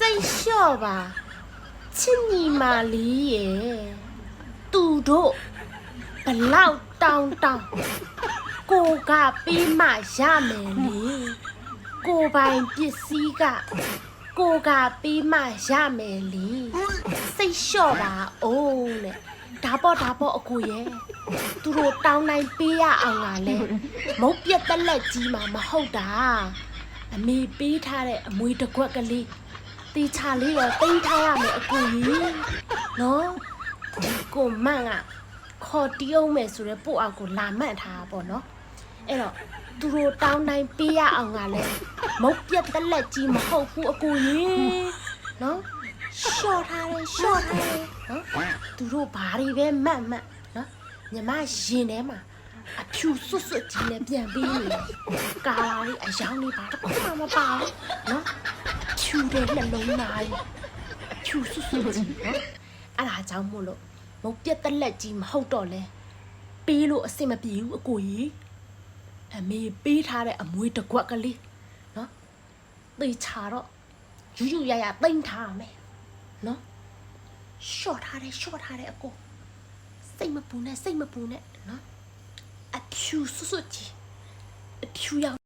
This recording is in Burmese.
စိတ်လျှော့ပါချစ်ညီမလေးရဲ့သူတို့ဘလောက်တောင်းကိုကပေးမှရမယ်လေကိုပိုင်ပစ္စည်းကကိုကပေးမှရမယ်လေစိတ်လျှော့ပါအိုးနဲ့ဒါပေါ့အကိုရဲ့သူတို့တောင်းနိုင်ပေးရအောင်ကလည်းမုတ်ပြက်တက်လက်ကြီးမှာမဟုတ်တာအမေပေးထားတဲ့အမွေတစ်ခွက်ကလေးတေချာလေးတော့တိမ့်ထားရမယ်အကိုကြီးနော်ဒီကိုမန့်ကခေါ်တီးအောင်မယ်ဆိုရဲပို့အောင်ကိုလာမှတ်ထားတာပေါ့နော်အဲ့တော့သူတို့တောင်းနိုင်ပေးရအောင်ကလည်းမုတ်ပြက်တက်လက်ကြီးမဟုတ်ဘူးအကိုကြီးနော်ရှော့ထားတယ်နော်သူတို့ဘာတွေပဲမှတ်နော်ညီမရင်ထဲမှာအဖြူစွတ်ကြီးနဲ့ပြန်ပြီးနေတယ်ကာလာလေးအယောင်လေးဘာတစ်ခုမှမပါဘူးနော်ဖြူတဲ့နှလုံးသားကြီးအဖြူစွတ်ကြီးနော်အဲ့ဒါကြောင့်မို့လို့မုတ်ပြက်တက်လက်ကြီးမဟုတ်တော့လဲပေးလို့အဆင်မပြေဘူးအကိုကြီးအမေပေးထားတဲ့အမွေတစ်ခွက်ကလေးနော်သေချာတော့ယူရတိမ့်ထားမယ်နော်ရှော့ထားတယ်အကိုစိတ်မပူနဲ့နော်အဖြူစွတ်ကြီးအဖြူရောင်